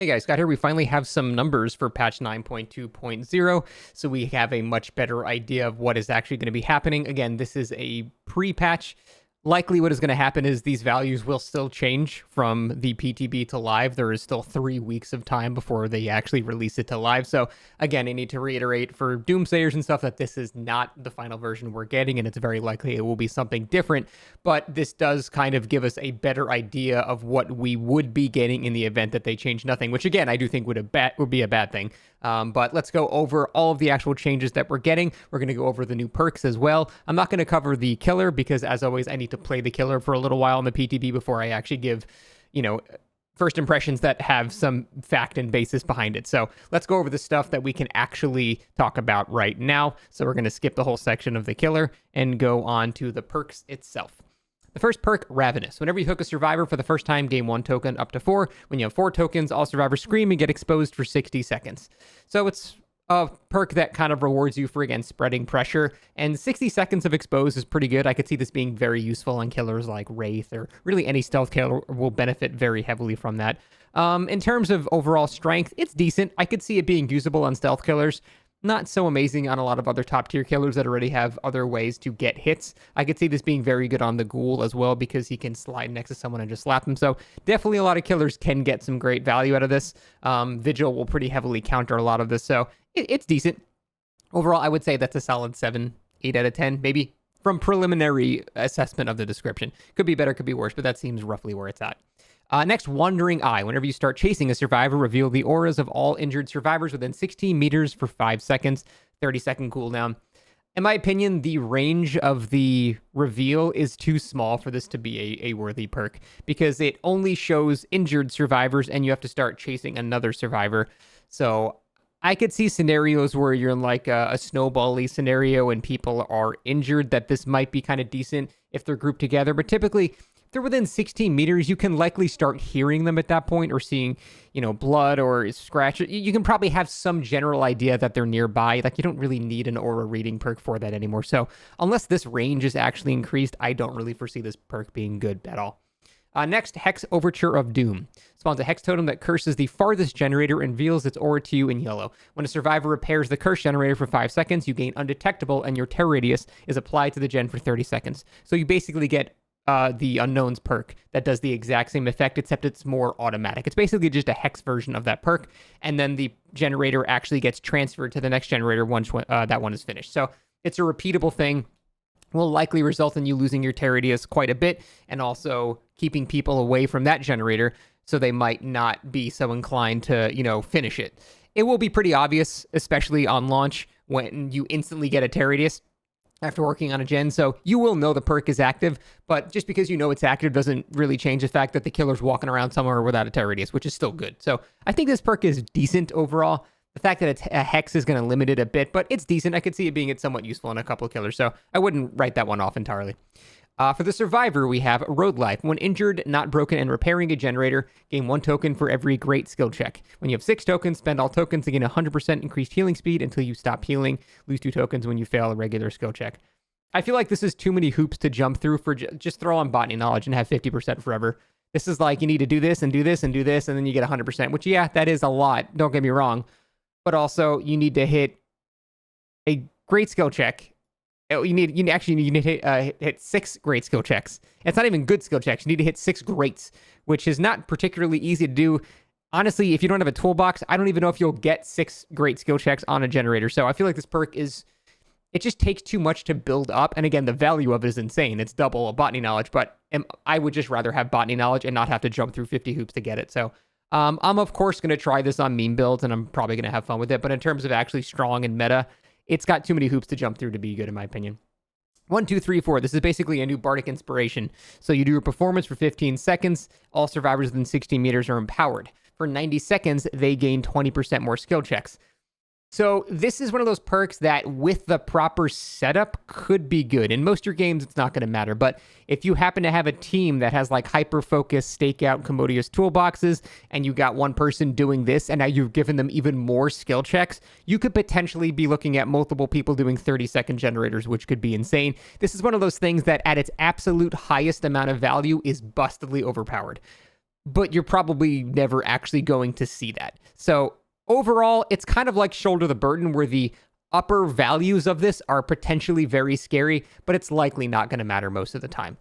Hey guys, Scott here. We finally have some numbers for patch 9.2.0, so we have a much better idea of what is actually going to be happening. Again, this is a pre-patch. Likely what is going to happen is these values will still change from the PTB to live. There is still 3 weeks of time before they actually release it to live. So again, I need to reiterate for doomsayers and stuff that this is not the final version we're getting, and it's very likely it will be something different. But this does kind of give us a better idea of what we would be getting in the event that they change nothing, which again, I do think would be a bad thing. But let's go over all of the actual changes that we're getting. We're going to go over the new perks as well. I'm not going to cover the killer because, as always, I need to play the killer for a little while in the PTB before I actually give, first impressions that have some fact and basis behind it. So let's go over the stuff that we can actually talk about right now. So we're going to skip the whole section of the killer and go on to the perks itself. The first perk, Ravenous. Whenever you hook a survivor for the first time, gain 1 token up to 4. When you have 4 tokens, all survivors scream and get exposed for 60 seconds. So it's a perk that kind of rewards you for, again, spreading pressure. And 60 seconds of expose is pretty good. I could see this being very useful on killers like Wraith, or really any stealth killer will benefit very heavily from that. In terms of overall strength, it's decent. I could see it being usable on stealth killers. Not so amazing on a lot of other top tier killers that already have other ways to get hits. I could see this being very good on the Ghoul as well because he can slide next to someone and just slap them. So definitely a lot of killers can get some great value out of this. Vigil will pretty heavily counter a lot of this. So it's decent. Overall, I would say that's a solid 7, 8 out of 10, maybe from preliminary assessment of the description. Could be better, could be worse, but that seems roughly where it's at. Next, Wandering Eye. Whenever you start chasing a survivor, reveal the auras of all injured survivors within 16 meters for 5 seconds, 30-second cooldown. In my opinion, the range of the reveal is too small for this to be a worthy perk because it only shows injured survivors and you have to start chasing another survivor. So I could see scenarios where you're in like a snowball-y scenario and people are injured that this might be kind of decent if they're grouped together, but typically they're within 16 meters, you can likely start hearing them at that point or seeing, blood or scratch. You can probably have some general idea that they're nearby. Like, you don't really need an aura reading perk for that anymore. So unless this range is actually increased, I don't really foresee this perk being good at all. Next, Hex Overture of Doom. Spawns a Hex totem that curses the farthest generator and reveals its aura to you in yellow. When a survivor repairs the curse generator for 5 seconds, you gain Undetectable and your terror radius is applied to the gen for 30 seconds. So you basically get the Unknowns perk that does the exact same effect, except it's more automatic. It's basically just a hex version of that perk, and then the generator actually gets transferred to the next generator once that one is finished. So it's a repeatable thing. Will likely result in you losing your terror radius quite a bit, and also keeping people away from that generator, so they might not be so inclined to, finish it. It will be pretty obvious, especially on launch, when you instantly get a terror radius after working on a gen, so you will know the perk is active, but just because you know it's active doesn't really change the fact that the killer's walking around somewhere without a terror radius, which is still good. So I think this perk is decent overall. The fact that it's a hex is going to limit it a bit, but it's decent. I could see it being somewhat useful in a couple of killers, so I wouldn't write that one off entirely. For the survivor, we have Road Life. When injured, not broken, and repairing a generator, gain 1 token for every great skill check. When you have 6 tokens, spend all tokens to gain 100% increased healing speed until you stop healing. Lose 2 tokens when you fail a regular skill check. I feel like this is too many hoops to jump through for just throw on Botany Knowledge and have 50% forever. This is like you need to do this and do this and do this, and then you get 100%, which, yeah, that is a lot. Don't get me wrong. But also, you need to hit a great skill check. You need to hit 6 great skill checks. It's not even good skill checks. You need to hit 6 greats, which is not particularly easy to do. Honestly, if you don't have a toolbox, I don't even know if you'll get 6 great skill checks on a generator. So I feel like this perk it just takes too much to build up. And again, the value of it is insane. It's double a Botany Knowledge, but I would just rather have Botany Knowledge and not have to jump through 50 hoops to get it. So I'm, of course, going to try this on meme builds, and I'm probably going to have fun with it. But in terms of actually strong and meta, it's got too many hoops to jump through to be good, in my opinion. 1, 2, 3, 4. This is basically a new Bardic Inspiration. So you do your performance for 15 seconds. All survivors within 16 meters are empowered. For 90 seconds, they gain 20% more skill checks. So this is one of those perks that with the proper setup could be good. In most of your games, it's not going to matter. But if you happen to have a team that has like hyper-focus, stake-out, commodious toolboxes, and you got one person doing this, and now you've given them even more skill checks, you could potentially be looking at multiple people doing 30-second generators, which could be insane. This is one of those things that at its absolute highest amount of value is bustedly overpowered. but you're probably never actually going to see that. So overall, it's kind of like shoulder the burden, where the upper values of this are potentially very scary, but it's likely not going to matter most of the time.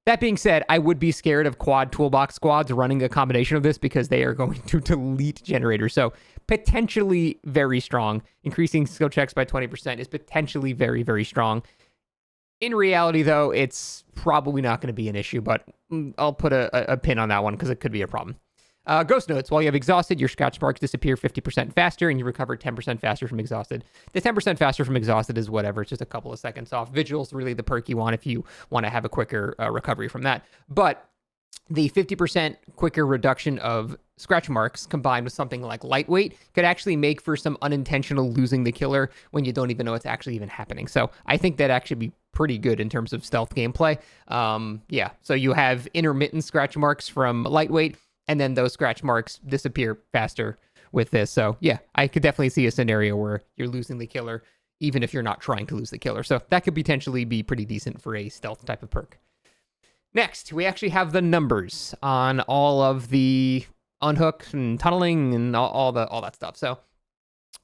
That being said, I would be scared of quad toolbox squads running a combination of this, because they are going to delete generators. So potentially very strong. Increasing skill checks by 20% is potentially very, very strong. In reality, though, it's probably not going to be an issue, but I'll put a pin on that one because it could be a problem. Ghost notes. While you have exhausted, your scratch marks disappear 50% faster, and you recover 10% faster from exhausted. The 10% faster from exhausted is whatever. It's just a couple of seconds off. Vigil's really the perk you want if you want to have a quicker recovery from that. But the 50% quicker reduction of scratch marks combined with something like lightweight could actually make for some unintentional losing the killer when you don't even know it's actually even happening. So I think that actually be pretty good in terms of stealth gameplay. Yeah, so you have intermittent scratch marks from lightweight, and then those scratch marks disappear faster with this. So yeah, I could definitely see a scenario where you're losing the killer even if you're not trying to lose the killer. So that could potentially be pretty decent for a stealth type of perk. Next, we actually have the numbers on all of the unhooked and tunneling and all that stuff. So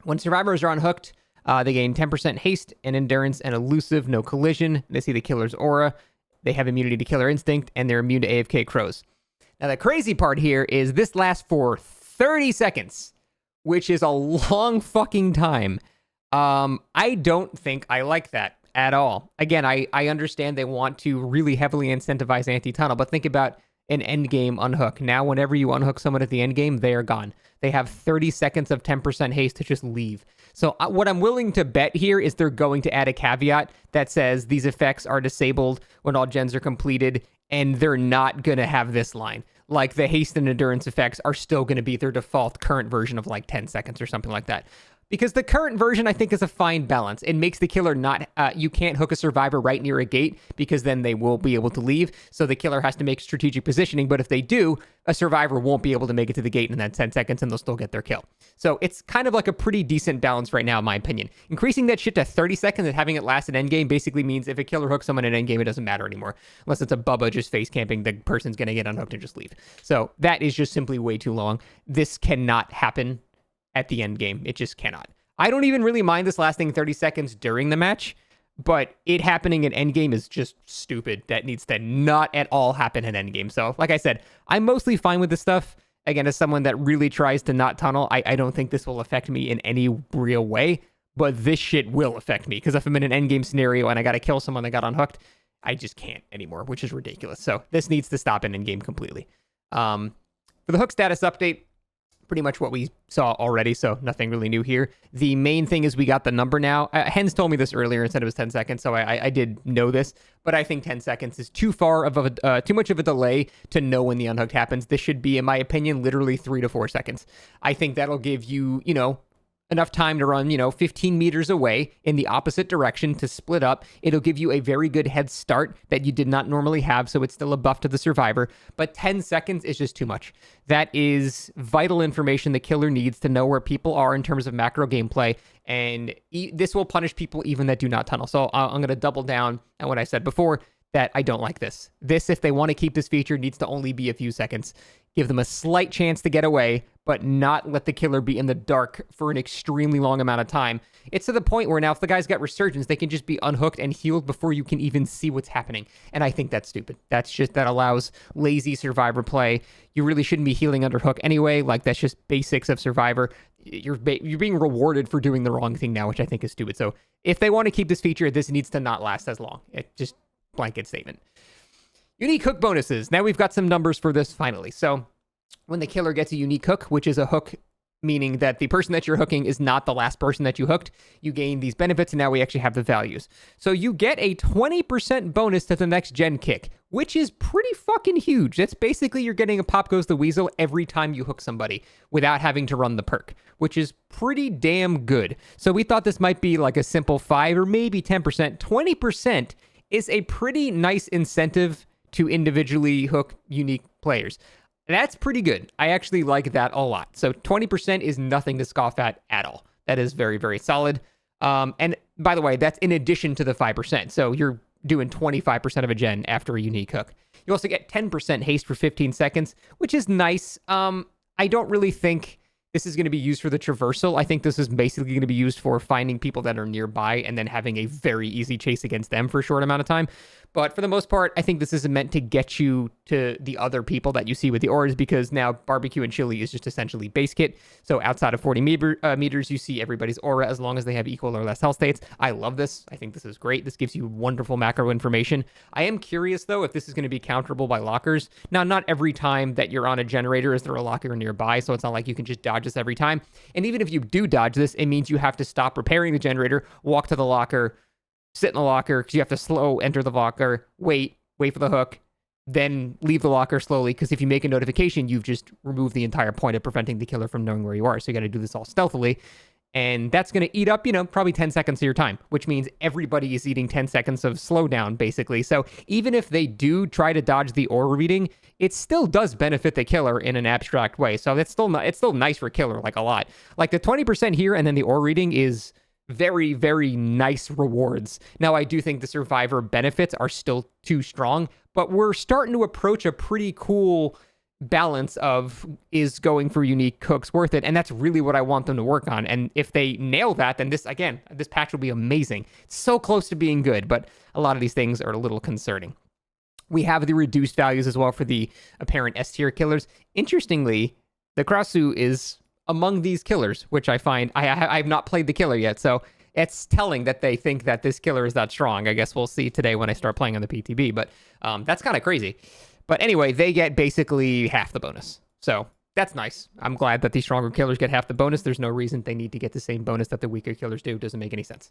when survivors are unhooked, they gain 10% haste and endurance and elusive, no collision. They see the killer's aura. They have immunity to killer instinct, and they're immune to AFK crows. Now, the crazy part here is this lasts for 30 seconds, which is a long fucking time. I don't think I like that at all. Again, I understand they want to really heavily incentivize anti-tunnel, but think about an endgame unhook. Now, whenever you unhook someone at the endgame, they are gone. They have 30 seconds of 10% haste to just leave. So what I'm willing to bet here is they're going to add a caveat that says these effects are disabled when all gens are completed, and they're not going to have this line. Like, the haste and endurance effects are still going to be their default current version of like 10 seconds or something like that. Because the current version, I think, is a fine balance. It makes the killer not... you can't hook a survivor right near a gate, because then they will be able to leave. So the killer has to make strategic positioning. But if they do, a survivor won't be able to make it to the gate in that 10 seconds, and they'll still get their kill. So it's kind of like a pretty decent balance right now, in my opinion. Increasing that shit to 30 seconds and having it last at endgame basically means if a killer hooks someone at endgame, it doesn't matter anymore. Unless it's a Bubba just face camping, the person's going to get unhooked and just leave. So that is just simply way too long. This cannot happen at the end game. It just cannot. I don't even really mind this lasting 30 seconds during the match, but it happening in endgame is just stupid. That needs to not at all happen in endgame. So, like I said, I'm mostly fine with this stuff. Again, as someone that really tries to not tunnel, I don't think this will affect me in any real way, but this shit will affect me, because if I'm in an endgame scenario and I got to kill someone that got unhooked, I just can't anymore, which is ridiculous. So this needs to stop in endgame completely. For the hook status update, pretty much what we saw already, so nothing really new here. The main thing is we got the number now. Hens told me this earlier and said it was 10 seconds, so I did know this, but I think 10 seconds is too much of a delay to know when the unhooked happens. This should be, in my opinion, literally 3 to 4 seconds. I think that'll give you, enough time to run, 15 meters away in the opposite direction to split up. It'll give you a very good head start that you did not normally have, so it's still a buff to the survivor. But 10 seconds is just too much. That is vital information the killer needs to know where people are in terms of macro gameplay, and this will punish people even that do not tunnel. So I'm going to double down on what I said before, that I don't like this. This, if they want to keep this feature, needs to only be a few seconds. Give them a slight chance to get away, but not let the killer be in the dark for an extremely long amount of time. It's to the point where now if the guy's got resurgence, they can just be unhooked and healed before you can even see what's happening. And I think that's stupid. That allows lazy survivor play. You really shouldn't be healing under hook anyway. Like, that's just basics of survivor. You're being rewarded for doing the wrong thing now, which I think is stupid. So if they want to keep this feature, this needs to not last as long. It just... blanket statement. Unique hook bonuses. Now we've got some numbers for this finally. So when the killer gets a unique hook, which is a hook meaning that the person that you're hooking is not the last person that you hooked, you gain these benefits, and now we actually have the values. So you get a 20% bonus to the next gen kick, which is pretty fucking huge. That's basically you're getting a Pop Goes the Weasel every time you hook somebody without having to run the perk, which is pretty damn good. So we thought this might be like a simple 5 or maybe 10%. 20% is a pretty nice incentive to individually hook unique players. That's pretty good. I actually like that a lot. So 20% is nothing to scoff at all. That is very, very solid. And by the way, that's in addition to the 5%. So you're doing 25% of a gen after a unique hook. You also get 10% haste for 15 seconds, which is nice. I don't really think this is going to be used for the traversal. I think this is basically going to be used for finding people that are nearby and then having a very easy chase against them for a short amount of time. But for the most part, I think this is meant to get you to the other people that you see with the auras, because now barbecue and chili is just essentially base kit. So outside of 40 meters, you see everybody's aura as long as they have equal or less health states. I love this. I think this is great. This gives you wonderful macro information. I am curious, though, if this is going to be counterable by lockers. Now, not every time that you're on a generator is there a locker nearby, so it's not like you can just dodge this every time. And even if you do dodge this, it means you have to stop repairing the generator, walk to the locker, sit in the locker because you have to slow enter the locker, wait for the hook, then leave the locker slowly, because if you make a notification, you've just removed the entire point of preventing the killer from knowing where you are. So you got to do this all stealthily. And that's going to eat up, probably 10 seconds of your time, which means everybody is eating 10 seconds of slowdown, basically. So even if they do try to dodge the aura reading, it still does benefit the killer in an abstract way. So it's still nice for killer, like a lot. Like the 20% here and then the aura reading is very, very nice rewards. Now, I do think the survivor benefits are still too strong, but we're starting to approach a pretty cool balance of, is going for unique hooks worth it? And that's really what I want them to work on. And if they nail that, then this patch will be amazing. It's so close to being good, but a lot of these things are a little concerning. We have the reduced values as well for the apparent S tier killers. Interestingly, the Krasu is among these killers, which I find, I've not played the killer yet, so it's telling that they think that this killer is that strong. I guess we'll see today when I start playing on the PTB, but that's kind of crazy. But anyway, they get basically half the bonus, so that's nice. I'm glad that the stronger killers get half the bonus. There's no reason they need to get the same bonus that the weaker killers do. It doesn't make any sense.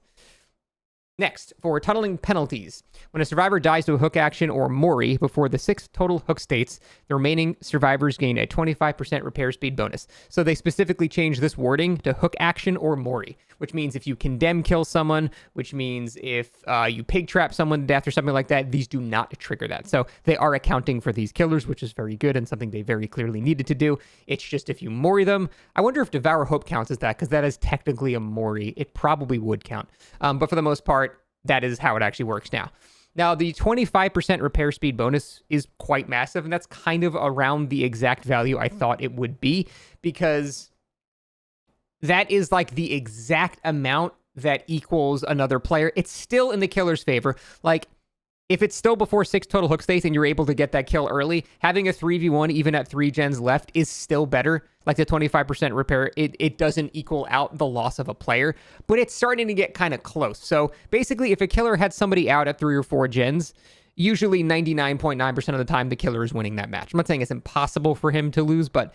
Next, for tunneling penalties. When a survivor dies to a hook action or Mori before the 6 total hook states, the remaining survivors gain a 25% repair speed bonus. So they specifically changed this wording to hook action or Mori, which means if you condemn kill someone, which means if you pig trap someone to death or something like that, these do not trigger that. So they are accounting for these killers, which is very good and something they very clearly needed to do. It's just if you Mori them, I wonder if Devour Hope counts as that, because that is technically a Mori. It probably would count. But for the most part, that is how it actually works now. Now, the 25% repair speed bonus is quite massive, and that's kind of around the exact value I thought it would be, because that is like the exact amount that equals another player. It's still in the killer's favor. Like, if it's still before 6 total hook states and you're able to get that kill early, having a 3v1 even at 3 gens left is still better. Like the 25% repair, it doesn't equal out the loss of a player, but it's starting to get kind of close. So basically, if a killer had somebody out at 3 or 4 gens, usually 99.9% of the time the killer is winning that match. I'm not saying it's impossible for him to lose, but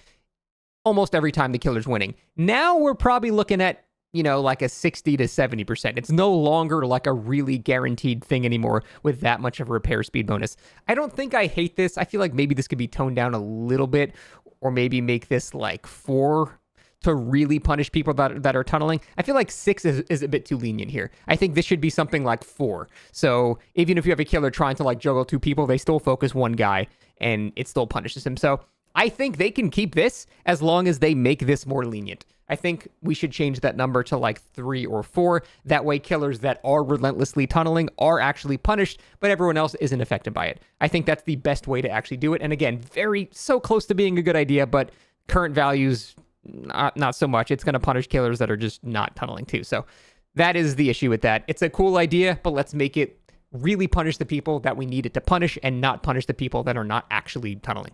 almost every time the killer's winning. Now we're probably looking at, like a 60 to 70%. It's no longer like a really guaranteed thing anymore with that much of a repair speed bonus. I don't think I hate this. I feel like maybe this could be toned down a little bit, or maybe make this like 4 to really punish people that are tunneling. I feel like 6 is a bit too lenient here. I think this should be something like 4. So even if you have a killer trying to like juggle 2 people, they still focus 1 guy and it still punishes him. So I think they can keep this as long as they make this more lenient. I think we should change that number to like 3 or 4. That way killers that are relentlessly tunneling are actually punished, but everyone else isn't affected by it. I think that's the best way to actually do it. And again, so close to being a good idea, but current values, not so much. It's going to punish killers that are just not tunneling too. So that is the issue with that. It's a cool idea, but let's make it really punish the people that we need it to punish and not punish the people that are not actually tunneling.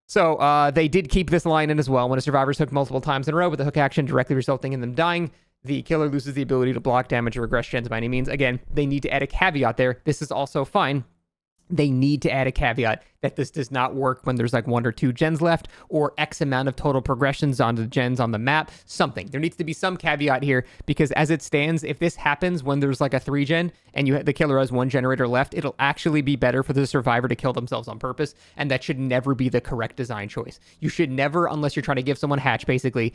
So they did keep this line in as well. When a survivor's hooked multiple times in a row with a hook action directly resulting in them dying, the killer loses the ability to block damage or regress gens by any means. Again, they need to add a caveat there. This is also fine. They need to add a caveat that this does not work when there's like 1 or 2 gens left, or X amount of total progressions on the gens on the map. Something. There needs to be some caveat here, because as it stands, if this happens when there's like a 3 gen and the killer has 1 generator left, it'll actually be better for the survivor to kill themselves on purpose, and that should never be the correct design choice. You should never, unless you're trying to give someone hatch, basically,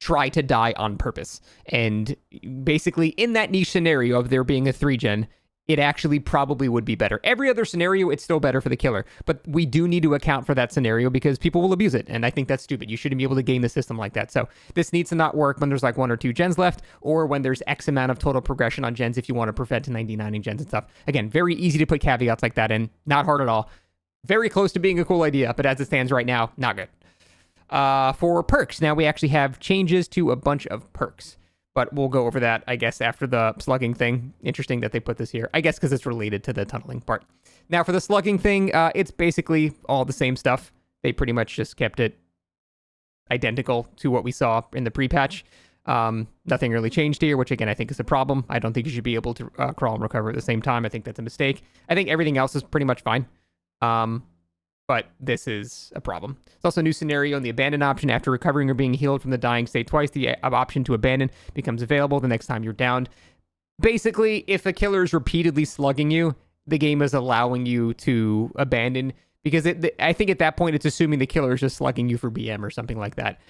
try to die on purpose. And basically, in that niche scenario of there being a 3 gen, it actually probably would be better. Every other scenario, it's still better for the killer. But we do need to account for that scenario because people will abuse it. And I think that's stupid. You shouldn't be able to game the system like that. So this needs to not work when there's like 1 or 2 gens left, or when there's X amount of total progression on gens if you want to prevent to 99ing gens and stuff. Again, very easy to put caveats like that in. Not hard at all. very close to being a cool idea, but as it stands right now, not good. For perks, now we actually have changes to a bunch of perks, but we'll go over that, I guess, after the slugging thing. Interesting that they put this here, I guess, because it's related to the tunneling part. Now, for the slugging thing, it's basically all the same stuff. They pretty much just kept it identical to what we saw in the pre-patch. Nothing really changed here, which again I think is a problem. I don't think you should be able to crawl and recover at the same time. I think that's a mistake. I think everything else is pretty much fine. But this is a problem. There's also a new scenario in the abandon option. After recovering or being healed from the dying state twice, the option to abandon becomes available the next time you're downed. Basically, if a killer is repeatedly slugging you, the game is allowing you to abandon, because I think at that point it's assuming the killer is just slugging you for BM or something like that.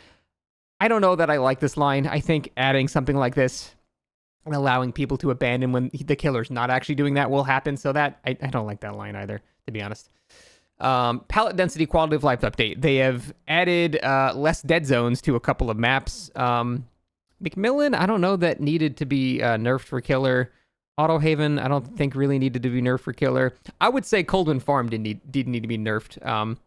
I don't know that I like this line. I think adding something like this and allowing people to abandon when the killer's not actually doing that will happen. So that I don't like that line either, to be honest. Palette density quality of life update. They have added less dead zones to a couple of maps. McMillan, I don't know that needed to be nerfed for killer. Autohaven, I don't think really needed to be nerfed for killer. I would say Coldwind Farm did need to be nerfed.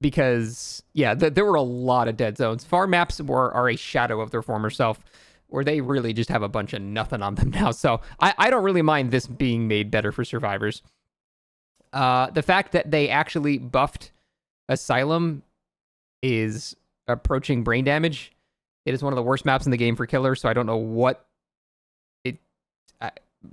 Because, yeah, there were a lot of dead zones. Farm maps are a shadow of their former self, where they really just have a bunch of nothing on them now. So I don't really mind this being made better for survivors. The fact that they actually buffed Asylum is approaching brain damage. It is one of the worst maps in the game for killer, so I don't know what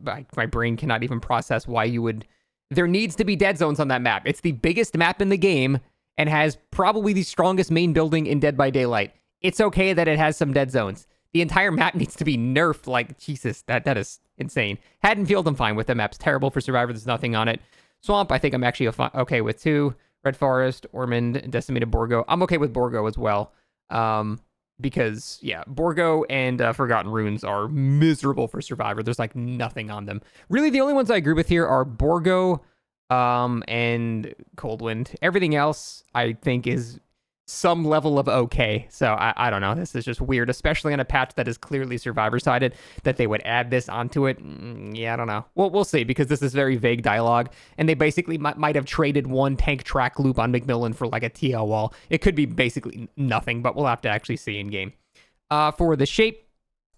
my brain cannot even process why you would... There needs to be dead zones on that map. It's the biggest map in the game and has probably the strongest main building in Dead by Daylight. It's okay that it has some dead zones. The entire map needs to be nerfed. Like, Jesus, that is insane. Haddonfield, I'm fine with. The map's terrible for Survivor. There's nothing on it. Swamp, I think I'm actually okay with too. Red Forest, Ormond, Decimated Borgo. I'm okay with Borgo as well. Because, yeah, Borgo and Forgotten Ruins are miserable for Survivor. There's, like, nothing on them. Really, the only ones I agree with here are Borgo and Coldwind. Everything else, I think, is some level of okay. So I don't know. This is just weird, especially on a patch that is clearly survivor-sided, that they would add this onto it. Yeah, I don't know. Well, we'll see, because this is very vague dialogue, and they basically might have traded one tank track loop on McMillan for like a TL wall. It could be basically nothing, but we'll have to actually see in game. For the shape,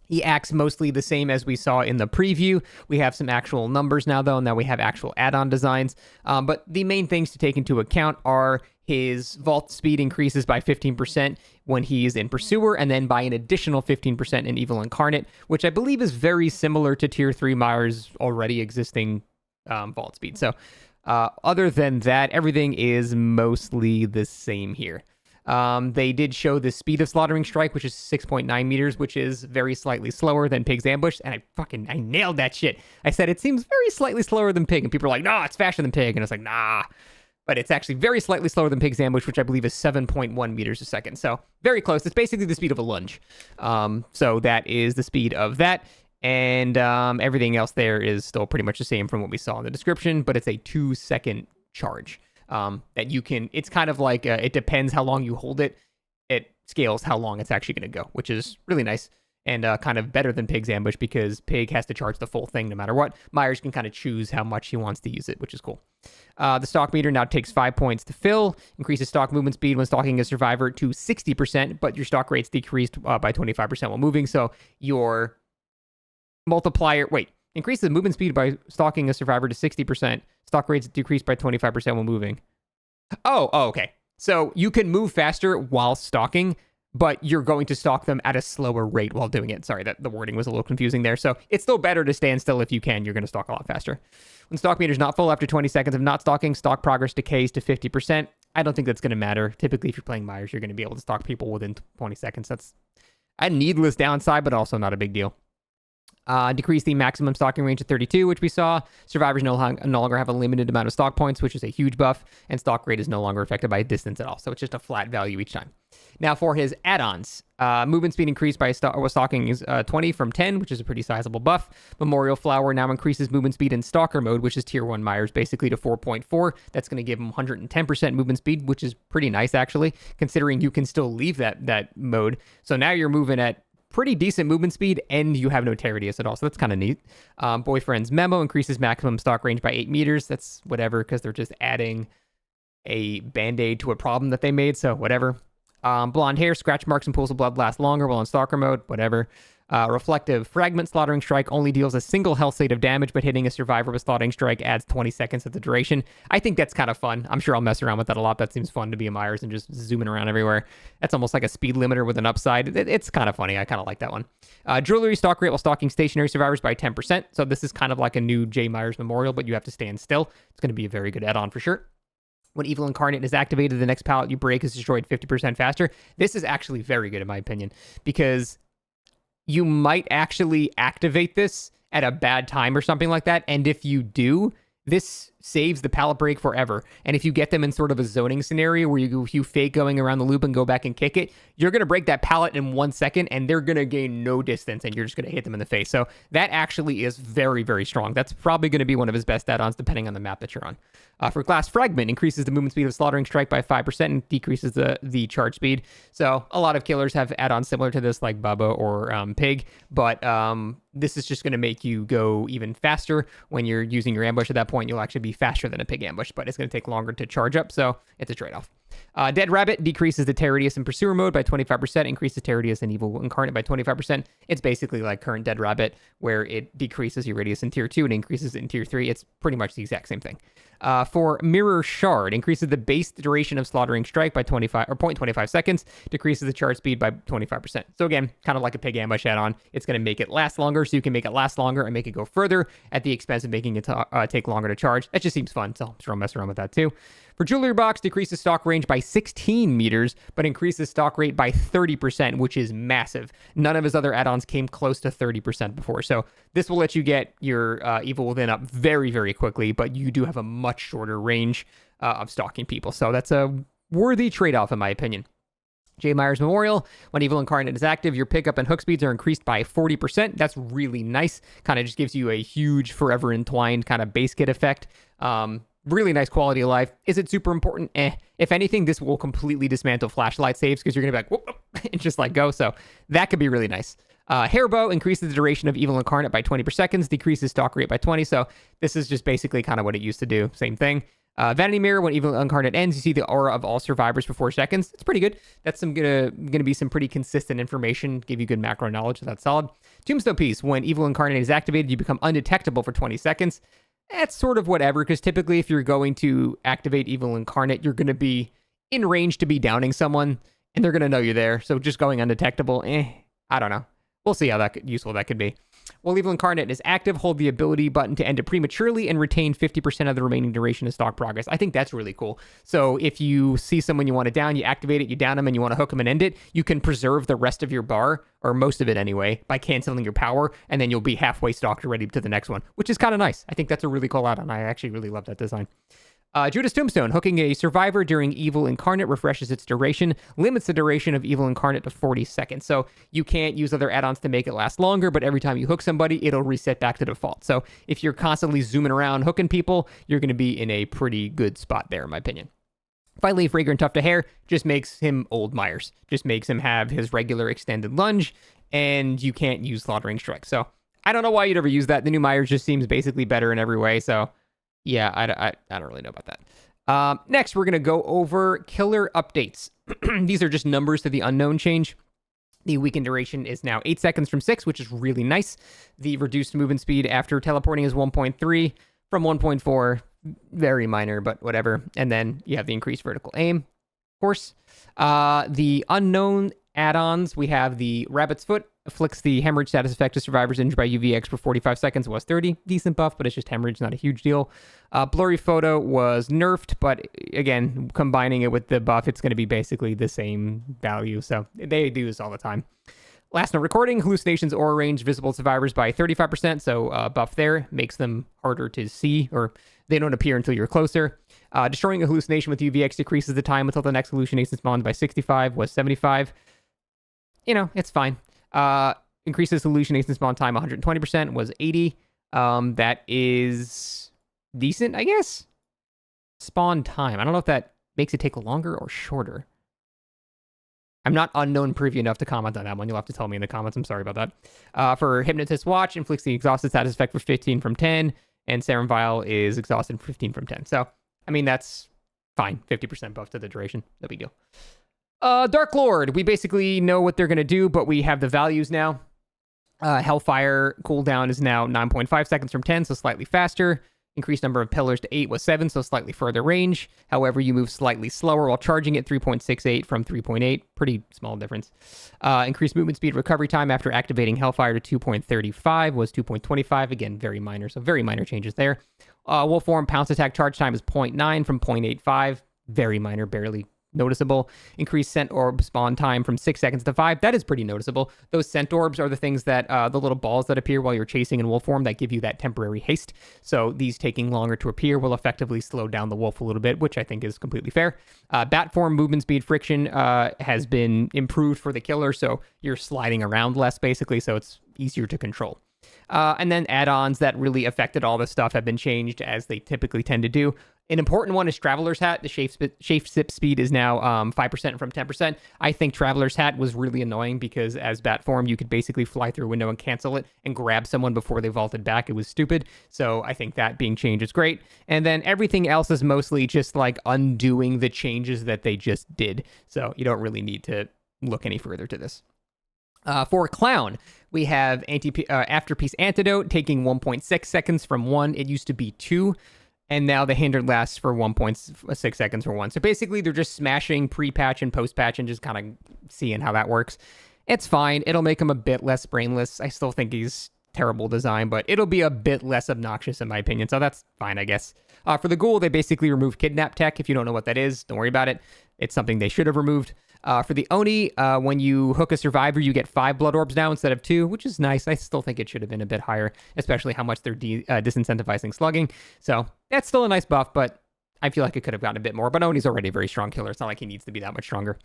he acts mostly the same as we saw in the preview. We have some actual numbers now, though, and now we have actual add-on designs. But the main things to take into account are his vault speed increases by 15% when he's in Pursuer, and then by an additional 15% in Evil Incarnate, which I believe is very similar to Tier 3 Myers' already existing vault speed. So other than that, everything is mostly the same here. They did show the speed of Slaughtering Strike, which is 6.9 meters, which is very slightly slower than Pig's Ambush, and I nailed that shit. I said it seems very slightly slower than Pig, and people are like, no, it's faster than Pig, and it's like, nah. But it's actually very slightly slower than Pig's Ambush, which I believe is 7.1 meters a second. So very close. It's basically the speed of a lunge. So that is the speed of that. And everything else there is still pretty much the same from what we saw in the description, but it's a 2-second charge that you can... It's kind of like it depends how long you hold it. It scales how long it's actually going to go, which is really nice. And kind of better than Pig's Ambush, because Pig has to charge the full thing no matter what. Myers can kind of choose how much he wants to use it, which is cool. The stock meter now takes 5 points to fill, increases stock movement speed when stalking a survivor to 60%, but your stock rate's decreased by 25% while moving, so your multiplier... Wait, increases the movement speed by stalking a survivor to 60%. Stock rate's decreased by 25% while moving. Oh, okay. So you can move faster while stalking, but you're going to stalk them at a slower rate while doing it. Sorry, that the wording was a little confusing there. So it's still better to stand still if you can. You're going to stalk a lot faster. When stock meter is not full after 20 seconds of not stalking, stock progress decays to 50%. I don't think that's going to matter. Typically, if you're playing Myers, you're going to be able to stalk people within 20 seconds. That's a needless downside, but also not a big deal. Decrease the maximum stalking range to 32, which we saw. Survivors no longer have a limited amount of stock points, which is a huge buff, and stock rate is no longer affected by distance at all. So it's just a flat value each time. Now for his add-ons, movement speed increased by stalking is 20 from 10, which is a pretty sizable buff. Memorial Flower now increases movement speed in Stalker mode, which is Tier 1 Myers, basically to 4.4. That's going to give him 110% movement speed, which is pretty nice, actually, considering you can still leave that mode. So now you're moving at pretty decent movement speed, and you have no tear radius at all, so that's kind of neat. Boyfriend's Memo increases maximum stock range by 8 meters. That's whatever, because they're just adding a band-aid to a problem that they made, so whatever. Blonde hair, scratch marks, and pools of blood last longer while in stalker mode, whatever. Reflective fragment, slaughtering strike only deals a single health state of damage, but hitting a survivor with slaughtering strike adds 20 seconds of the duration. I think that's kind of fun. I'm sure I'll mess around with that a lot. That seems fun to be a Myers and just zooming around everywhere. That's almost like a speed limiter with an upside. It's kind of funny. I kind of like that one. Jewelry stalk rate while stalking stationary survivors by 10%. So this is kind of like a new J. Myers Memorial, but you have to stand still. It's going to be a very good add-on for sure. When Evil Incarnate is activated, the next pallet you break is destroyed 50% faster. This is actually very good in my opinion, because you might actually activate this at a bad time or something like that. And if you do, this saves the pallet break forever. And if you get them in sort of a zoning scenario where you fake going around the loop and go back and kick it, you're going to break that pallet in 1 second and they're going to gain no distance and you're just going to hit them in the face. So that actually is very, very strong. That's probably going to be one of his best add-ons depending on the map that you're on. For Glass Fragment, increases the movement speed of Slaughtering Strike by 5% and decreases the charge speed. So a lot of killers have add-ons similar to this, like Bubba or Pig, but this is just going to make you go even faster when you're using your ambush. At that point, you'll actually be faster than a Pig ambush, but it's going to take longer to charge up, so it's a trade-off. Dead Rabbit decreases the tear radius in Pursuer mode by 25%, increases tear radius in Evil Incarnate by 25%. It's basically like current Dead Rabbit, where it decreases your radius in Tier 2 and increases it in Tier 3. It's pretty much the exact same thing. For Mirror Shard, increases the base duration of Slaughtering Strike by 0.25 seconds, decreases the charge speed by 25%. So again, kind of like a Pig ambush add-on. It's going to make it last longer, so you can make it last longer and make it go further at the expense of making it take longer to charge. That just seems fun, so I'm sure I'll mess around with that too. For Jewelry Box, decreases stock range by 16 meters, but increases stock rate by 30%, which is massive. None of his other add-ons came close to 30% before, so this will let you get your Evil Within up very, very quickly, but you do have a much shorter range of stalking people, so that's a worthy trade-off in my opinion. J. Myers Memorial, when Evil Incarnate is active, your pickup and hook speeds are increased by 40%. That's really nice. Kind of just gives you a huge forever entwined kind of base kit effect. Really nice quality of life. Is it super important? If anything, this will completely dismantle flashlight saves because you're going to be like, whoop, and just like go. So that could be really nice. Hairbow increases the duration of Evil Incarnate by 20 per seconds, decreases stock rate by 20. So this is just basically kind of what it used to do. Same thing. Vanity Mirror, when Evil Incarnate ends, you see the aura of all survivors for 4 seconds. It's pretty good. That's gonna be some pretty consistent information, give you good macro knowledge, so that's solid. Tombstone Piece, when Evil Incarnate is activated, you become undetectable for 20 seconds. That's sort of whatever, because typically if you're going to activate Evil Incarnate, you're going to be in range to be downing someone, and they're going to know you're there. So just going undetectable, I don't know. We'll see how useful that could be. While Evil Incarnate is active, hold the ability button to end it prematurely and retain 50% of the remaining duration of stock progress. I think that's really cool. So if you see someone you want to down, you activate it, you down them, and you want to hook them and end it, you can preserve the rest of your bar, or most of it anyway, by canceling your power, and then you'll be halfway stocked ready to the next one, which is kind of nice. I think that's a really cool add-on. I actually really love that design. Judas Tombstone, hooking a survivor during Evil Incarnate refreshes its duration, limits the duration of Evil Incarnate to 40 seconds. So you can't use other add-ons to make it last longer, but every time you hook somebody, it'll reset back to default. So if you're constantly zooming around hooking people, you're going to be in a pretty good spot there, in my opinion. Finally, Fragrant Tuft of Hair just makes him old Myers. Just makes him have his regular extended lunge, and you can't use Slaughtering Strike. So I don't know why you'd ever use that. The new Myers just seems basically better in every way, so yeah, I don't really know about that. Next, we're going to go over killer updates. These are just numbers to the unknown change. The weakened duration is now 8 seconds from 6, which is really nice. The reduced movement speed after teleporting is 1.3 from 1.4. Very minor, but whatever. And then you have the increased vertical aim, of course. The unknown add-ons, we have the Rabbit's Foot, afflicts the hemorrhage status effect to survivors injured by UVX for 45 seconds, was 30. Decent buff, but it's just hemorrhage, not a huge deal. Blurry Photo was nerfed, but again, combining it with the buff, it's going to be basically the same value. So they do this all the time. Last note recording, hallucinations aura range visible survivors by 35%, so buff there makes them harder to see, or they don't appear until you're closer. Destroying a hallucination with UVX decreases the time until the next hallucination spawns by 65, was 75. You know, it's fine. Increases hallucination spawn time 120%, was 80. That is decent, I guess. Spawn time. I don't know if that makes it take longer or shorter. I'm not unknown preview enough to comment on that one. You'll have to tell me in the comments. I'm sorry about that. For Hypnotist Watch, inflicts the exhausted status effect for 15 from 10, and Serum Vial is exhausted 15 from 10. So, I mean, that's fine. 50% buff to the duration. No big deal. Dark Lord. We basically know what they're going to do, but we have the values now. Hellfire cooldown is now 9.5 seconds from 10, so slightly faster. Increased number of pillars to 8 was 7, so slightly further range. However, you move slightly slower while charging it, 3.68 from 3.8. Pretty small difference. Increased movement speed recovery time after activating Hellfire to 2.35 was 2.25. Again, very minor, so very minor changes there. Wolf Form pounce attack charge time is 0.9 from 0.85. Very minor, barely noticeable. Increased scent orb spawn time from 6 seconds to 5. That is pretty noticeable. Those scent orbs are the things that, the little balls that appear while you're chasing in wolf form that give you that temporary haste. So these taking longer to appear will effectively slow down the wolf a little bit, which I think is completely fair. Bat form movement speed friction has been improved for the killer, so you're sliding around less basically, so it's easier to control. And then add-ons that really affected all this stuff have been changed as they typically tend to do. An important one is Traveler's Hat. The shape sip speed is now 5% from 10%. I think Traveler's Hat was really annoying because as bat form, you could basically fly through a window and cancel it and grab someone before they vaulted back. It was stupid. So I think that being changed is great. And then everything else is mostly just like undoing the changes that they just did. So you don't really need to look any further to this. For Clown, we have Afterpiece Antidote taking 1.6 seconds from 1. It used to be 2. And now the hindered lasts for 1.6 seconds for 1. So basically, they're just smashing pre-patch and post-patch and just kind of seeing how that works. It's fine. It'll make him a bit less brainless. I still think he's terrible design, but it'll be a bit less obnoxious in my opinion. So that's fine, I guess. For the Ghoul, they basically removed Kidnap Tech. If you don't know what that is, don't worry about it. It's something they should have removed. For the Oni, when you hook a survivor, you get 5 blood orbs now instead of 2, which is nice. I still think it should have been a bit higher, especially how much they're disincentivizing slugging. So that's still a nice buff, but I feel like it could have gotten a bit more. But Oni's already a very strong killer. It's not like he needs to be that much stronger.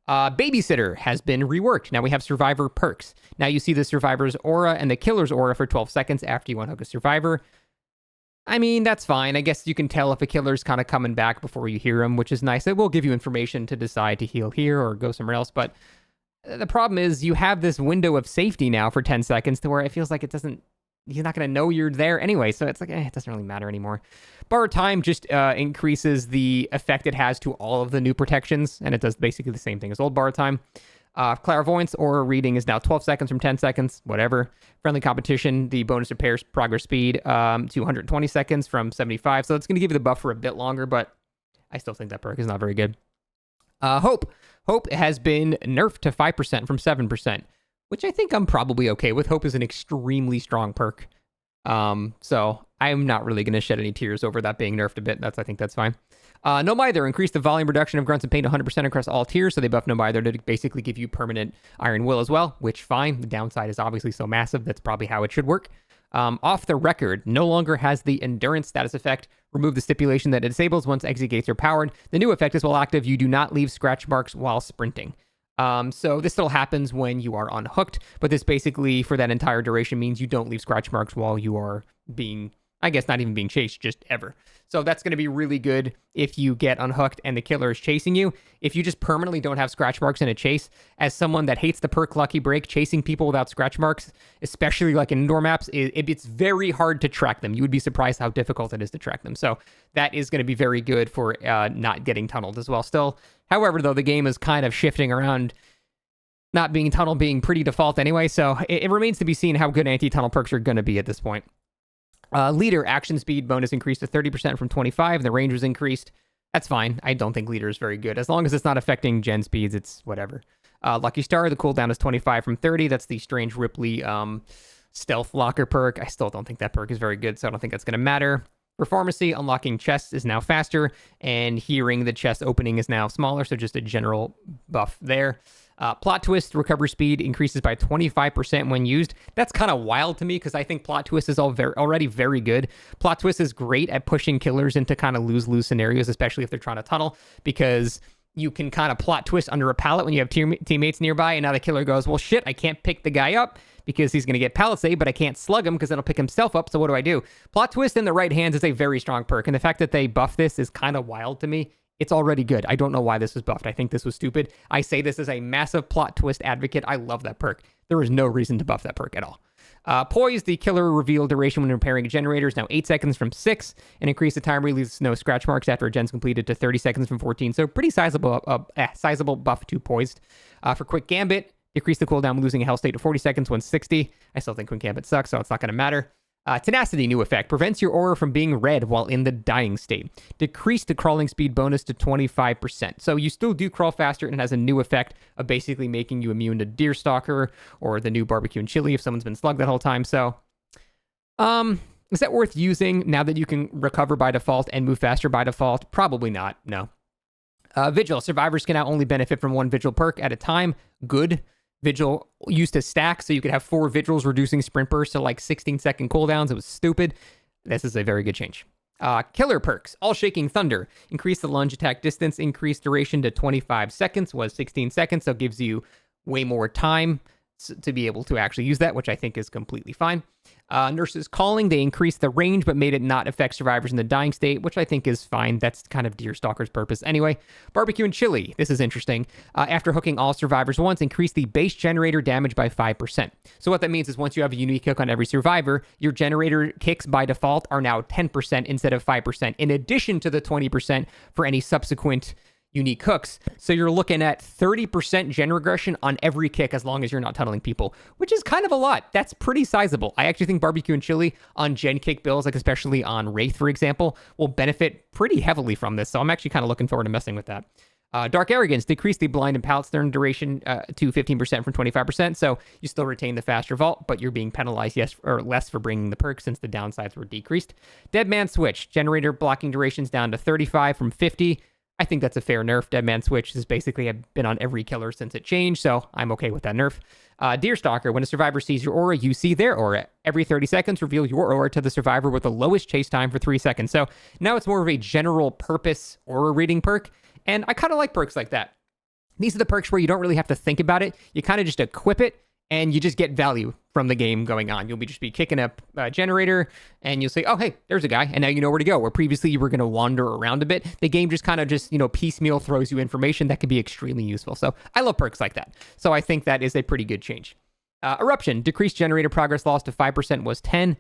Babysitter has been reworked. Now we have Survivor perks. Now you see the Survivor's aura and the Killer's aura for 12 seconds after you unhook a Survivor. I mean, that's fine. I guess you can tell if a killer's kind of coming back before you hear him, which is nice. It will give you information to decide to heal here or go somewhere else. But the problem is you have this window of safety now for 10 seconds to where it feels like he's not going to know you're there anyway. So it's like, it doesn't really matter anymore. Borrowed Time just increases the effect it has to all of the new protections. And it does basically the same thing as old Borrowed Time. Clairvoyance aura reading is now 12 seconds from 10 seconds, whatever. Friendly Competition, the bonus repair progress speed to 120 seconds from 75. So it's going to give you the buff for a bit longer, but I still think that perk is not very good. Hope has been nerfed to 5% from 7%, which I think I'm probably okay with. Hope is an extremely strong perk. So I'm not really going to shed any tears over that being nerfed a bit. I think that's fine. No Mither increased the volume reduction of grunts and pain to 100% across all tiers, so they buffed No Mither to basically give you permanent Iron Will as well, which fine. The downside is obviously so massive, that's probably how it should work. Off the Record no longer has the Endurance status effect. Remove the stipulation that it disables once exit gates are powered. The new effect is while active, you do not leave scratch marks while sprinting. So this still happens when you are unhooked, but this basically for that entire duration means you don't leave scratch marks while you are being, I guess not even being chased, just ever. So that's going to be really good if you get unhooked and the killer is chasing you. If you just permanently don't have scratch marks in a chase, as someone that hates the perk Lucky Break, chasing people without scratch marks, especially like in indoor maps, it's very hard to track them. You would be surprised how difficult it is to track them. So that is going to be very good for not getting tunneled as well still. However, though, the game is kind of shifting around not being tunnel being pretty default anyway, so it remains to be seen how good anti-tunnel perks are going to be at this point. Leader action speed bonus increased to 30% from 25. The range was increased. That's fine. I don't think Leader is very good. As long as it's not affecting gen speeds, it's whatever. Lucky Star, the cooldown is 25 from 30. That's the Strange Ripley stealth locker perk. I still don't think that perk is very good, so I don't think that's going to matter. For Pharmacy, unlocking chests is now faster, and hearing the chest opening is now smaller, so just a general buff there. Plot Twist recovery speed increases by 25% when used. That's kind of wild to me because I think Plot Twist is already very good. Plot Twist is great at pushing killers into kind of lose-lose scenarios, especially if they're trying to tunnel, because you can kind of plot twist under a pallet when you have teammates nearby, and now the killer goes, well, shit, I can't pick the guy up because he's going to get pallet saved, but I can't slug him because then he'll pick himself up, so what do I do? Plot Twist in the right hands is a very strong perk, and the fact that they buff this is kind of wild to me. It's already good. I don't know why this was buffed. I think this was stupid. I say this as a massive Plot Twist advocate. I love that perk. There is no reason to buff that perk at all. Poise, the killer reveal duration when repairing a generator is now 8 seconds from 6, and increase the time release no scratch marks after a gen's completed to 30 seconds from 14. So pretty sizable buff to Poised. For Quick Gambit, decrease the cooldown when losing a health state to 40 seconds when 60. I still think Quick Gambit sucks, so it's not going to matter. Tenacity, new effect. Prevents your aura from being red while in the dying state. Decrease the crawling speed bonus to 25%. So you still do crawl faster, and it has a new effect of basically making you immune to Deerstalker or the new barbecue and chili if someone's been slugged that whole time. So, is that worth using now that you can recover by default and move faster by default? Probably not, no. Vigil. Survivors can now only benefit from one Vigil perk at a time. Good. Vigil used to stack, so you could have 4 Vigils reducing sprint bursts to like 16-second cooldowns. It was stupid. This is a very good change. Killer perks. All Shaking Thunder. Increase the lunge attack distance. Increase duration to 25 seconds. Was 16 seconds, so it gives you way more time to be able to actually use that, which I think is completely fine. Nurse's Calling. They increased the range, but made it not affect survivors in the dying state, which I think is fine. That's kind of Deerstalker's purpose anyway. Barbecue and Chili. This is interesting. After hooking all survivors once, increase the base generator damage by 5%. So what that means is once you have a unique hook on every survivor, your generator kicks by default are now 10% instead of 5%, in addition to the 20% for any subsequent unique hooks. So you're looking at 30% gen regression on every kick as long as you're not tunneling people, which is kind of a lot. That's pretty sizable. I actually think Barbecue and Chili on gen kick builds, like especially on Wraith, for example, will benefit pretty heavily from this. So I'm actually kind of looking forward to messing with that. Dark Arrogance, decrease the blind and pallet stern duration to 15% from 25%. So you still retain the faster vault, but you're being penalized less for bringing the perk since the downsides were decreased. Dead Man Switch, generator blocking durations down to 35 from 50. I think that's a fair nerf. Dead Man Switch has basically been on every killer since it changed, so I'm okay with that nerf. Deerstalker, when a survivor sees your aura, you see their aura. Every 30 seconds, reveal your aura to the survivor with the lowest chase time for 3 seconds. So now it's more of a general purpose aura reading perk, and I kind of like perks like that. These are the perks where you don't really have to think about it. You kind of just equip it, and you just get value from the game going on. You'll just be kicking up a generator, and you'll say, oh, hey, there's a guy, and now you know where to go. Where previously you were going to wander around a bit. The game just kind of piecemeal throws you information that can be extremely useful. So I love perks like that. So I think that is a pretty good change. Eruption, decreased generator progress loss to 5% was 10.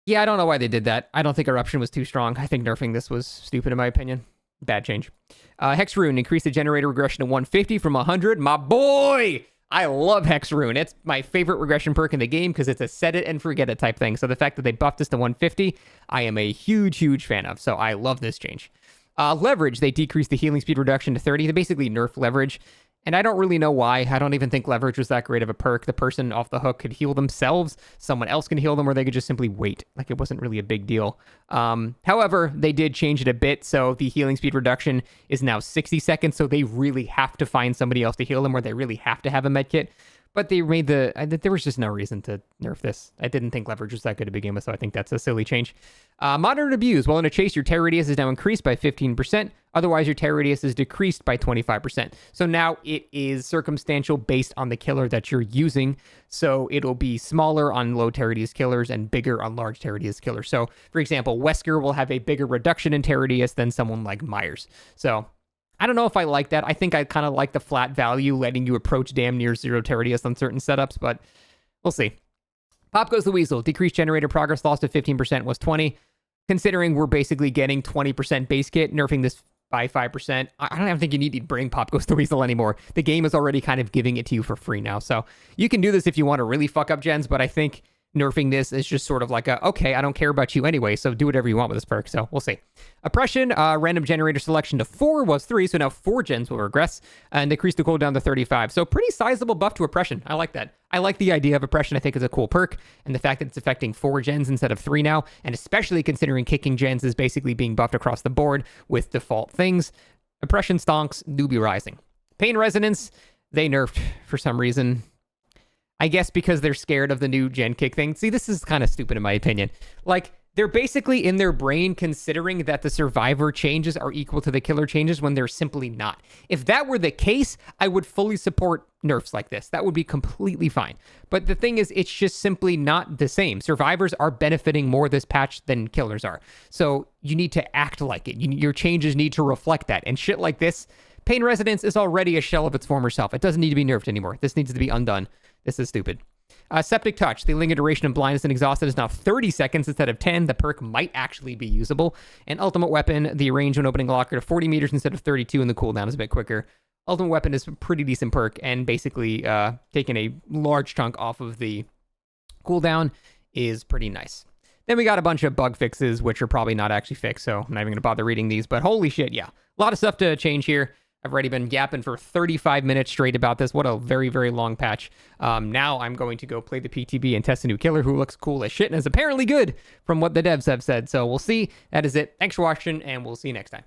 Yeah, I don't know why they did that. I don't think Eruption was too strong. I think nerfing this was stupid in my opinion. Bad change. Hex Rune, increased the generator regression to 150 from 100. My boy! I love Hex Rune. It's my favorite regression perk in the game because it's a set it and forget it type thing. So the fact that they buffed this to 150, I am a huge, huge fan of. So I love this change. Leverage, they decreased the healing speed reduction to 30. They basically nerf Leverage. And I don't really know why. I don't even think Leverage was that great of a perk. The person off the hook could heal themselves. Someone else can heal them, or they could just simply wait. Like, it wasn't really a big deal. However, they did change it a bit. So the healing speed reduction is now 60 seconds. So they really have to find somebody else to heal them, or they really have to have a med kit. But they made there was just no reason to nerf this. I didn't think Leverage was that good to begin with, so I think that's a silly change. Modern Abuse. While in a chase, your tear radius is now increased by 15%. Otherwise, your tear radius is decreased by 25%. So now it is circumstantial based on the killer that you're using. So it'll be smaller on low tear radius killers and bigger on large tear radius killers. So, for example, Wesker will have a bigger reduction in tear radius than someone like Myers. So I don't know if I like that. I think I kind of like the flat value, letting you approach damn near 0 tear radius on certain setups, but we'll see. Pop Goes the Weasel. Decreased generator progress loss to 15% was 20. Considering we're basically getting 20% base kit, nerfing this by 5%, I don't even think you need to bring Pop Goes the Weasel anymore. The game is already kind of giving it to you for free now. So you can do this if you want to really fuck up gens, but I think nerfing this is just sort of like okay, I don't care about you anyway, so do whatever you want with this perk. So we'll see. Oppression, random generator selection to 4 was 3, so now 4 gens will regress and decrease the cooldown to 35. So pretty sizable buff to Oppression. I like that. I like the idea of Oppression. I think it's a cool perk, and the fact that it's affecting 4 gens instead of 3 now, and especially considering kicking gens is basically being buffed across the board with default things. Oppression stonks, Newbie Rising. Pain Resonance, they nerfed for some reason. I guess because they're scared of the new gen kick thing. See, this is kind of stupid in my opinion. Like, they're basically in their brain considering that the survivor changes are equal to the killer changes when they're simply not. If that were the case, I would fully support nerfs like this. That would be completely fine. But the thing is, it's just simply not the same. Survivors are benefiting more this patch than killers are. So you need to act like it. Your changes need to reflect that. And shit like this, Pain Resonance is already a shell of its former self. It doesn't need to be nerfed anymore. This needs to be undone. This is stupid. Septic Touch. The linger duration of blindness and exhausted is now 30 seconds instead of 10. The perk might actually be usable. And Ultimate Weapon. The range when opening a locker to 40 meters instead of 32, and the cooldown is a bit quicker. Ultimate Weapon is a pretty decent perk, and basically taking a large chunk off of the cooldown is pretty nice. Then we got a bunch of bug fixes, which are probably not actually fixed, so I'm not even going to bother reading these. But holy shit, yeah. A lot of stuff to change here. I've already been yapping for 35 minutes straight about this. What a very, very long patch. Now I'm going to go play the PTB and test a new killer who looks cool as shit and is apparently good from what the devs have said. So we'll see. That is it. Thanks for watching, and we'll see you next time.